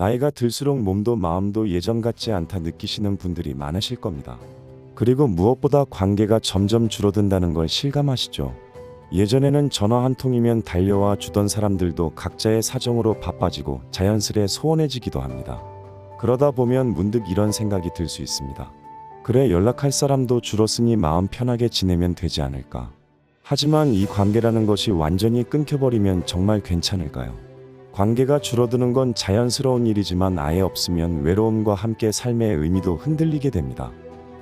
나이가 들수록 몸도 마음도 예전 같지 않다 느끼시는 분들이 많으실 겁니다. 그리고 무엇보다 관계가 점점 줄어든다는 걸 실감하시죠. 예전에는 전화 한 통이면 달려와 주던 사람들도 각자의 사정으로 바빠지고 자연스레 소원해지기도 합니다. 그러다 보면 문득 이런 생각이 들 수 있습니다. 그래, 연락할 사람도 줄었으니 마음 편하게 지내면 되지 않을까. 하지만 이 관계라는 것이 완전히 끊겨버리면 정말 괜찮을까요? 관계가 줄어드는 건 자연스러운 일이지만 아예 없으면 외로움과 함께 삶의 의미도 흔들리게 됩니다.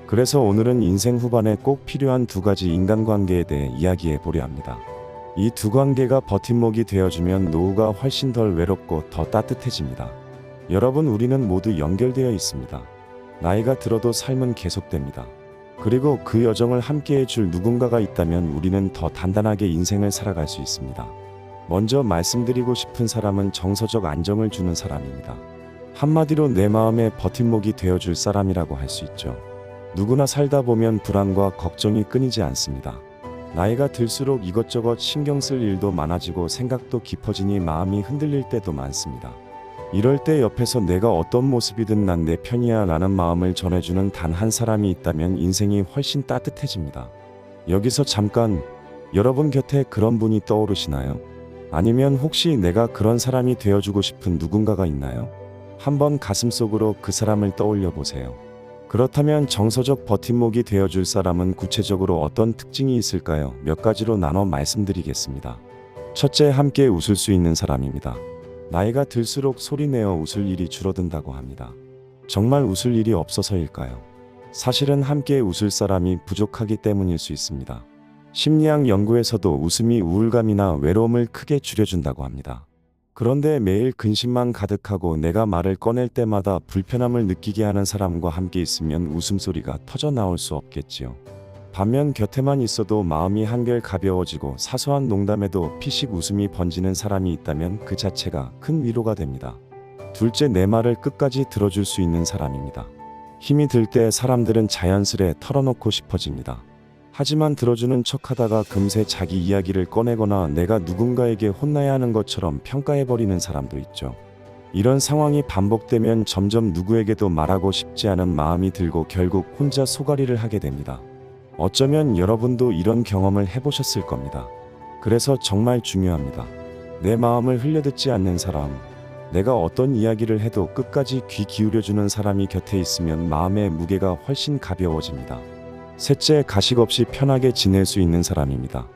그래서 오늘은 인생 후반에 꼭 필요한 두 가지 인간관계에 대해 이야기해 보려 합니다. 이 두 관계가 버팀목이 되어주면 노후가 훨씬 덜 외롭고 더 따뜻해집니다. 여러분, 우리는 모두 연결되어 있습니다. 나이가 들어도 삶은 계속됩니다. 그리고 그 여정을 함께해 줄 누군가가 있다면 우리는 더 단단하게 인생을 살아갈 수 있습니다. 먼저 말씀드리고 싶은 사람은 정서적 안정을 주는 사람입니다. 한마디로 내 마음의 버팀목이 되어줄 사람이라고 할 수 있죠. 누구나 살다 보면 불안과 걱정이 끊이지 않습니다. 나이가 들수록 이것저것 신경 쓸 일도 많아지고 생각도 깊어지니 마음이 흔들릴 때도 많습니다. 이럴 때 옆에서 내가 어떤 모습이든 난 내 편이야 라는 마음을 전해주는 단 한 사람이 있다면 인생이 훨씬 따뜻해집니다. 여기서 잠깐, 여러분 곁에 그런 분이 떠오르시나요? 아니면 혹시 내가 그런 사람이 되어주고 싶은 누군가가 있나요? 한번 가슴속으로 그 사람을 떠올려 보세요. 그렇다면 정서적 버팀목이 되어줄 사람은 구체적으로 어떤 특징이 있을까요? 몇 가지로 나눠 말씀드리겠습니다. 첫째, 함께 웃을 수 있는 사람입니다. 나이가 들수록 소리내어 웃을 일이 줄어든다고 합니다. 정말 웃을 일이 없어서일까요? 사실은 함께 웃을 사람이 부족하기 때문일 수 있습니다. 심리학 연구에서도 웃음이 우울감이나 외로움을 크게 줄여준다고 합니다. 그런데 매일 근심만 가득하고 내가 말을 꺼낼 때마다 불편함을 느끼게 하는 사람과 함께 있으면 웃음소리가 터져 나올 수 없겠지요. 반면 곁에만 있어도 마음이 한결 가벼워지고 사소한 농담에도 피식 웃음이 번지는 사람이 있다면 그 자체가 큰 위로가 됩니다. 둘째, 내 말을 끝까지 들어줄 수 있는 사람입니다. 힘이 들 때 사람들은 자연스레 털어놓고 싶어집니다. 하지만 들어주는 척하다가 금세 자기 이야기를 꺼내거나 내가 누군가에게 혼나야 하는 것처럼 평가해버리는 사람도 있죠. 이런 상황이 반복되면 점점 누구에게도 말하고 싶지 않은 마음이 들고 결국 혼자 소가리를 하게 됩니다. 어쩌면 여러분도 이런 경험을 해보셨을 겁니다. 그래서 정말 중요합니다. 내 마음을 흘려듣지 않는 사람, 내가 어떤 이야기를 해도 끝까지 귀 기울여주는 사람이 곁에 있으면 마음의 무게가 훨씬 가벼워집니다. 셋째, 가식 없이 편하게 지낼 수 있는 사람입니다.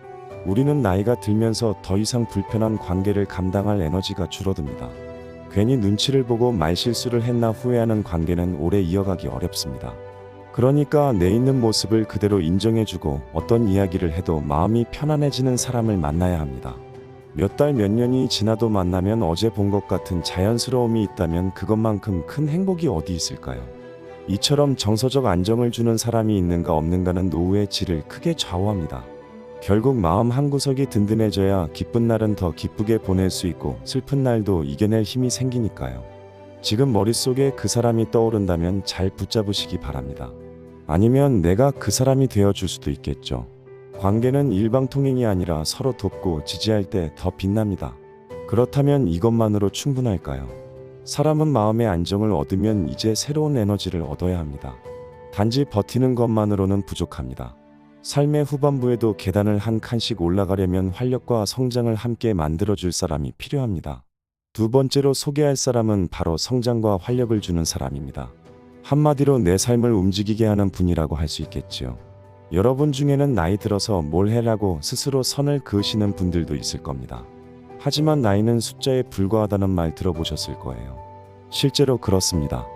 우리는 나이가 들면서 더 이상 불편한 관계를 감당할 에너지가 줄어듭니다. 괜히 눈치를 보고 말실수를 했나 후회하는 관계는 오래 이어가기 어렵습니다. 그러니까 내 있는 모습을 그대로 인정해주고 어떤 이야기를 해도 마음이 편안해지는 사람을 만나야 합니다. 몇 달 몇 년이 지나도 만나면 어제 본 것 같은 자연스러움이 있다면 그것만큼 큰 행복이 어디 있을까요? 이처럼 정서적 안정을 주는 사람이 있는가 없는가는 노후의 질을 크게 좌우합니다. 결국 마음 한구석이 든든해져야 기쁜 날은 더 기쁘게 보낼 수 있고 슬픈 날도 이겨낼 힘이 생기니까요. 지금 머릿속에 그 사람이 떠오른다면 잘 붙잡으시기 바랍니다. 아니면 내가 그 사람이 되어줄 수도 있겠죠. 관계는 일방통행이 아니라 서로 돕고 지지할 때 더 빛납니다. 그렇다면 이것만으로 충분할까요? 사람은 마음의 안정을 얻으면 이제 새로운 에너지를 얻어야 합니다. 단지 버티는 것만으로는 부족합니다. 삶의 후반부에도 계단을 한 칸씩 올라가려면 활력과 성장을 함께 만들어줄 사람이 필요합니다. 두 번째로 소개할 사람은 바로 성장과 활력을 주는 사람입니다. 한마디로 내 삶을 움직이게 하는 분이라고 할 수 있겠지요. 여러분 중에는 나이 들어서 뭘 해라고 스스로 선을 그으시는 분들도 있을 겁니다. 하지만 나이는 숫자에 불과하다는 말 들어보셨을 거예요. 실제로 그렇습니다.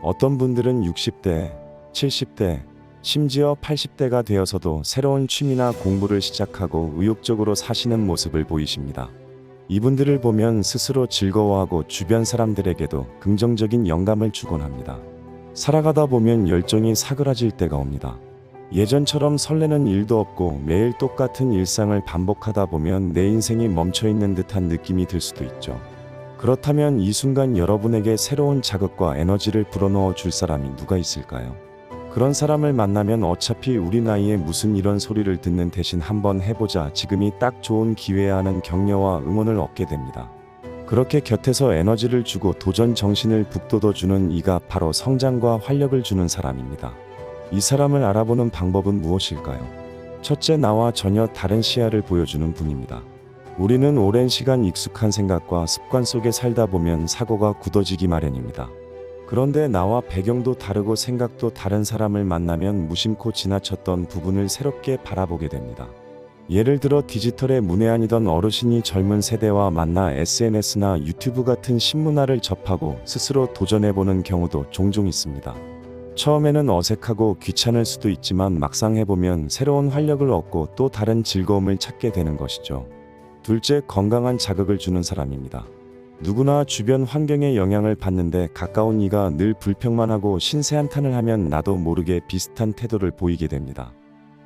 어떤 분들은 60대, 70대, 심지어 80대가 되어서도 새로운 취미나 공부를 시작하고 의욕적으로 사시는 모습을 보이십니다. 이분들을 보면 스스로 즐거워하고 주변 사람들에게도 긍정적인 영감을 주곤 합니다. 살아가다 보면 열정이 사그라질 때가 옵니다. 예전처럼 설레는 일도 없고 매일 똑같은 일상을 반복하다 보면 내 인생이 멈춰있는 듯한 느낌이 들 수도 있죠. 그렇다면 이 순간 여러분에게 새로운 자극과 에너지를 불어넣어 줄 사람이 누가 있을까요? 그런 사람을 만나면 어차피 우리 나이에 무슨 이런 소리를 듣는 대신 한번 해보자, 지금이 딱 좋은 기회야 하는 격려와 응원을 얻게 됩니다. 그렇게 곁에서 에너지를 주고 도전 정신을 북돋워주는 이가 바로 성장과 활력을 주는 사람입니다. 이 사람을 알아보는 방법은 무엇일까요? 첫째, 나와 전혀 다른 시야를 보여주는 분입니다. 우리는 오랜 시간 익숙한 생각과 습관 속에 살다 보면 사고가 굳어지기 마련입니다. 그런데 나와 배경도 다르고 생각도 다른 사람을 만나면 무심코 지나쳤던 부분을 새롭게 바라보게 됩니다. 예를 들어 디지털의 문외한이던 어르신이 젊은 세대와 만나 SNS나 유튜브 같은 신문화를 접하고 스스로 도전해보는 경우도 종종 있습니다. 처음에는 어색하고 귀찮을 수도 있지만 막상 해보면 새로운 활력을 얻고 또 다른 즐거움을 찾게 되는 것이죠. 둘째, 건강한 자극을 주는 사람입니다. 누구나 주변 환경의 영향을 받는데 가까운 이가 늘 불평만 하고 신세한탄을 하면 나도 모르게 비슷한 태도를 보이게 됩니다.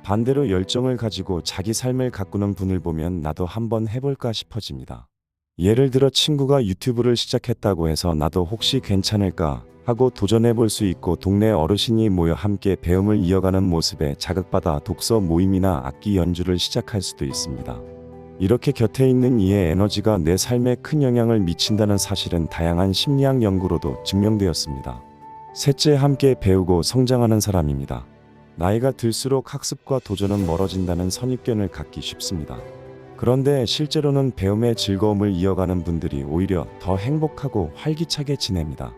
반대로 열정을 가지고 자기 삶을 가꾸는 분을 보면 나도 한번 해볼까 싶어집니다. 예를 들어 친구가 유튜브를 시작했다고 해서 나도 혹시 괜찮을까 하고 도전해볼 수 있고, 동네 어르신이 모여 함께 배움을 이어가는 모습에 자극받아 독서 모임이나 악기 연주를 시작할 수도 있습니다. 이렇게 곁에 있는 이의 에너지가 내 삶에 큰 영향을 미친다는 사실은 다양한 심리학 연구로도 증명되었습니다. 셋째, 함께 배우고 성장하는 사람입니다. 나이가 들수록 학습과 도전은 멀어진다는 선입견을 갖기 쉽습니다. 그런데 실제로는 배움의 즐거움을 이어가는 분들이 오히려 더 행복하고 활기차게 지냅니다.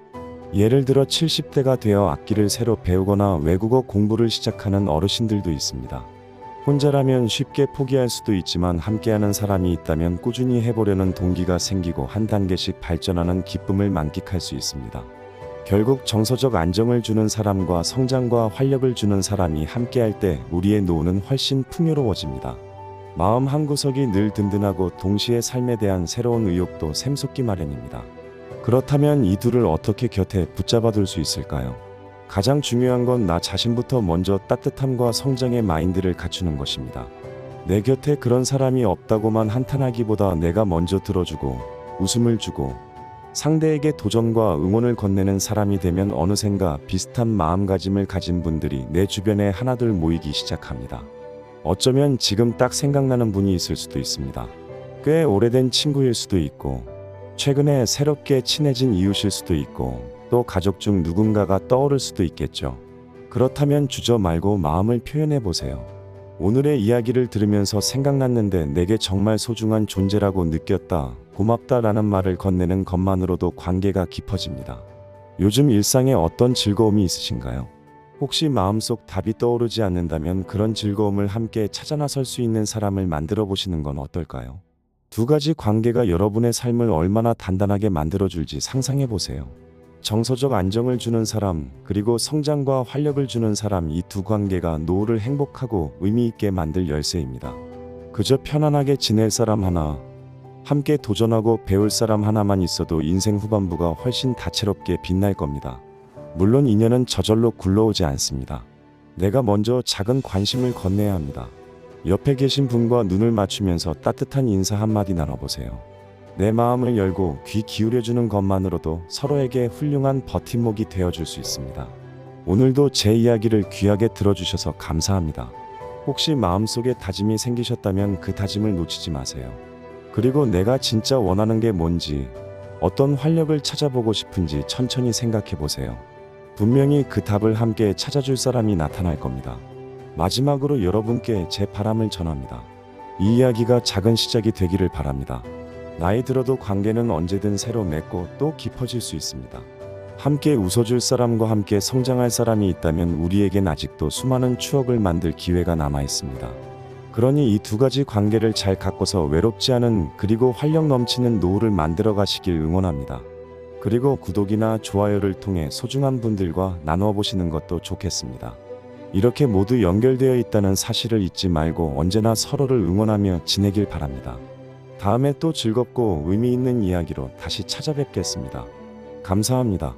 예를 들어 70대가 되어 악기를 새로 배우거나 외국어 공부를 시작하는 어르신들도 있습니다. 혼자라면 쉽게 포기할 수도 있지만 함께하는 사람이 있다면 꾸준히 해보려는 동기가 생기고 한 단계씩 발전하는 기쁨을 만끽할 수 있습니다. 결국 정서적 안정을 주는 사람과 성장과 활력을 주는 사람이 함께할 때 우리의 노후는 훨씬 풍요로워집니다. 마음 한구석이 늘 든든하고 동시에 삶에 대한 새로운 의욕도 샘솟기 마련입니다. 그렇다면 이 둘을 어떻게 곁에 붙잡아둘 수 있을까요? 가장 중요한 건 나 자신부터 먼저 따뜻함과 성장의 마인드를 갖추는 것입니다. 내 곁에 그런 사람이 없다고만 한탄하기보다 내가 먼저 들어주고 웃음을 주고 상대에게 도전과 응원을 건네는 사람이 되면 어느샌가 비슷한 마음가짐을 가진 분들이 내 주변에 하나둘 모이기 시작합니다. 어쩌면 지금 딱 생각나는 분이 있을 수도 있습니다. 꽤 오래된 친구일 수도 있고, 최근에 새롭게 친해진 이웃일 수도 있고, 또 가족 중 누군가가 떠오를 수도 있겠죠. 그렇다면 주저 말고 마음을 표현해 보세요. 오늘의 이야기를 들으면서 생각났는데 내게 정말 소중한 존재라고 느꼈다, 고맙다라는 말을 건네는 것만으로도 관계가 깊어집니다. 요즘 일상에 어떤 즐거움이 있으신가요? 혹시 마음속 답이 떠오르지 않는다면 그런 즐거움을 함께 찾아 나설 수 있는 사람을 만들어 보시는 건 어떨까요? 두 가지 관계가 여러분의 삶을 얼마나 단단하게 만들어줄지 상상해 보세요. 정서적 안정을 주는 사람, 그리고 성장과 활력을 주는 사람, 이 두 관계가 노후를 행복하고 의미 있게 만들 열쇠입니다. 그저 편안하게 지낼 사람 하나, 함께 도전하고 배울 사람 하나만 있어도 인생 후반부가 훨씬 다채롭게 빛날 겁니다. 물론 인연은 저절로 굴러오지 않습니다. 내가 먼저 작은 관심을 건네야 합니다. 옆에 계신 분과 눈을 맞추면서 따뜻한 인사 한마디 나눠보세요. 내 마음을 열고 귀 기울여주는 것만으로도 서로에게 훌륭한 버팀목이 되어줄 수 있습니다. 오늘도 제 이야기를 귀하게 들어주셔서 감사합니다. 혹시 마음속에 다짐이 생기셨다면 그 다짐을 놓치지 마세요. 그리고 내가 진짜 원하는 게 뭔지, 어떤 활력을 찾아보고 싶은지 천천히 생각해 보세요. 분명히 그 답을 함께 찾아줄 사람이 나타날 겁니다. 마지막으로 여러분께 제 바람을 전합니다. 이 이야기가 작은 시작이 되기를 바랍니다. 나이 들어도 관계는 언제든 새로 맺고 또 깊어질 수 있습니다. 함께 웃어줄 사람과 함께 성장할 사람이 있다면 우리에겐 아직도 수많은 추억을 만들 기회가 남아 있습니다. 그러니 이 두 가지 관계를 잘 가꿔서 외롭지 않은, 그리고 활력 넘치는 노후를 만들어 가시길 응원합니다. 그리고 구독이나 좋아요를 통해 소중한 분들과 나누어 보시는 것도 좋겠습니다. 이렇게 모두 연결되어 있다는 사실을 잊지 말고 언제나 서로를 응원하며 지내길 바랍니다. 다음에 또 즐겁고 의미 있는 이야기로 다시 찾아뵙겠습니다. 감사합니다.